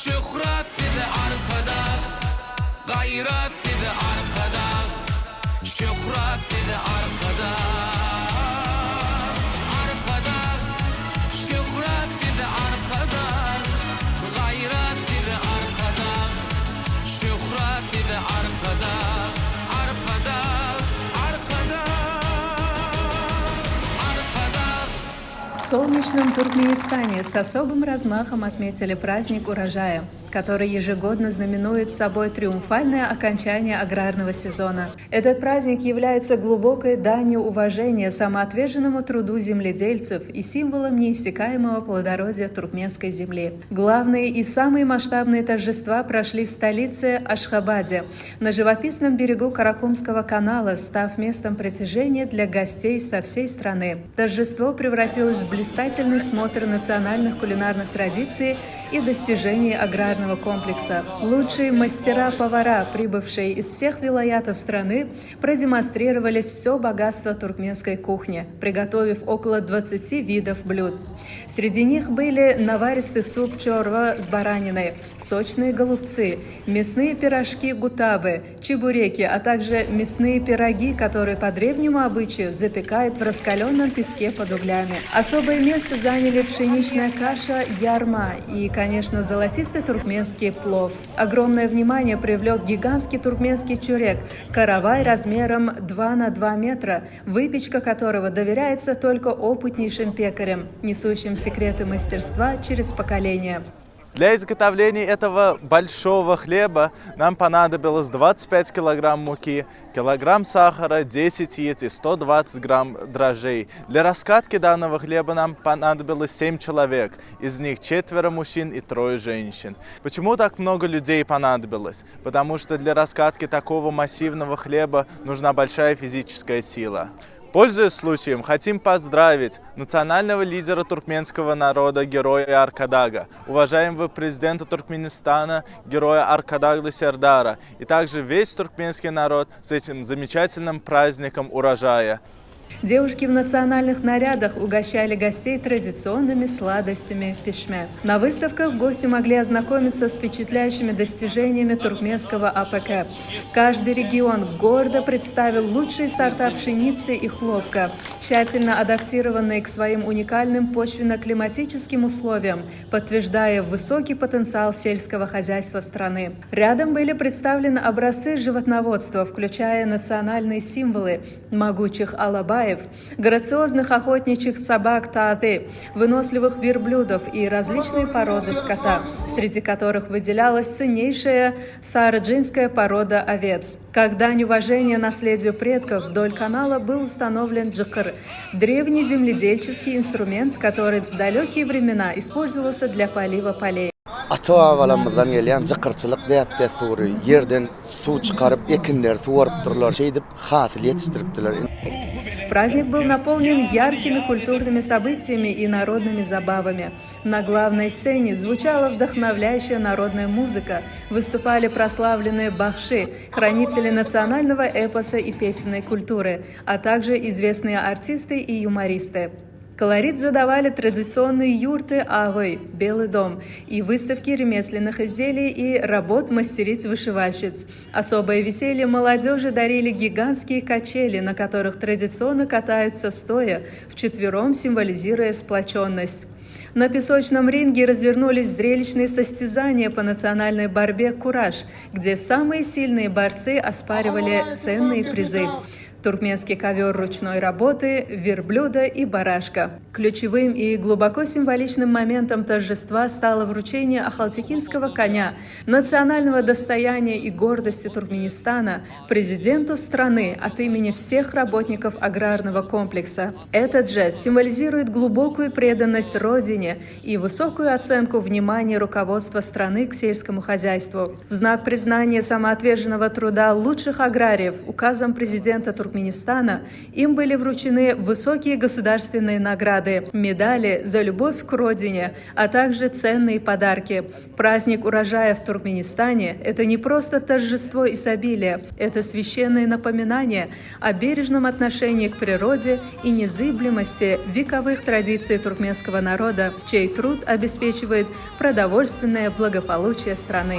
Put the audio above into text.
şöhret de arkada, gayret de arkada, şöhret de arkada, arkada, şöhret de arkada, gayret de arkada, şöhret de arkada, arkada, arkada, arkada. В солнечном Туркменистане с особым размахом отметили праздник урожая, который ежегодно знаменует собой триумфальное окончание аграрного сезона. Этот праздник является глубокой данью уважения самоотверженному труду земледельцев и символом неиссякаемого плодородия туркменской земли. Главные и самые масштабные торжества прошли в столице Ашхабаде, на живописном берегу Каракумского канала, став местом притяжения для гостей со всей страны. Торжество превратилось в блистательный смотр национальных кулинарных традиций и достижений аграрного комплекса. Лучшие мастера-повара, прибывшие из всех вилаятов страны, продемонстрировали все богатство туркменской кухни, приготовив около 20 видов блюд. Среди них были наваристый суп чорва с бараниной, сочные голубцы, мясные пирожки гутабы, чебуреки, а также мясные пироги, которые по древнему обычаю запекают в раскаленном песке под углями. Особое место заняли пшеничная каша ярма и, конечно, золотистый туркменский плов. Огромное внимание привлек гигантский туркменский чурек, каравай размером 2 на 2 метра, выпечка которого доверяется только опытнейшим пекарям, несущим секреты мастерства через поколения. Для изготовления этого большого хлеба нам понадобилось 25 килограмм муки, килограмм сахара, 10 яиц и 120 грамм дрожжей. Для раскатки данного хлеба нам понадобилось 7 человек, из них 4 мужчин и 3 женщин. Почему так много людей понадобилось? Потому что для раскатки такого массивного хлеба нужна большая физическая сила. Пользуясь случаем, хотим поздравить национального лидера туркменского народа, героя Аркадага, уважаемого президента Туркменистана, героя Аркадагли Сердара, и также весь туркменский народ с этим замечательным праздником урожая. Девушки в национальных нарядах угощали гостей традиционными сладостями пешме. На выставках гости могли ознакомиться с впечатляющими достижениями туркменского АПК. Каждый регион гордо представил лучшие сорта пшеницы и хлопка, тщательно адаптированные к своим уникальным почвенно-климатическим условиям, подтверждая высокий потенциал сельского хозяйства страны. Рядом были представлены образцы животноводства, включая национальные символы могучих алабаев, грациозных охотничьих собак тааты, выносливых верблюдов и различные породы скота, среди которых выделялась ценнейшая саарджинская порода овец. Как дань уважения наследию предков вдоль канала был установлен джикр – древний земледельческий инструмент, который в далекие времена использовался для полива полей. Ata-avalarımızdan gelen zıkırçılık deyapte suri, yerden su çıkarıp ekinler suvarıp dururlar, şeydip hasıl yetiştiriptiler. Праздник был наполнен яркими культурными событиями и народными забавами. На главной сцене звучала вдохновляющая народная музыка, выступали прославленные бахши, хранители национального эпоса и песенной культуры, а также известные артисты и юмористы. Колорит задавали традиционные юрты Агой, Белый дом, и выставки ремесленных изделий и работ мастериц-вышивальщиц. Особое веселье молодежи дарили гигантские качели, на которых традиционно катаются стоя, вчетвером символизируя сплоченность. На песочном ринге развернулись зрелищные состязания по национальной борьбе «Кураж», где самые сильные борцы оспаривали ценные призы. Туркменский ковер ручной работы, верблюда и барашка. Ключевым и глубоко символичным моментом торжества стало вручение ахалтекинского коня, национального достояния и гордости Туркменистана, президенту страны от имени всех работников аграрного комплекса. Этот жест символизирует глубокую преданность родине и высокую оценку внимания руководства страны к сельскому хозяйству. В знак признания самоотверженного труда лучших аграриев указом президента Туркменистана Туркменистана, им были вручены высокие государственные награды, медали за любовь к родине, а также ценные подарки. Праздник урожая в Туркменистане – это не просто торжество изобилия, это священное напоминание о бережном отношении к природе и незыблемости вековых традиций туркменского народа, чей труд обеспечивает продовольственное благополучие страны.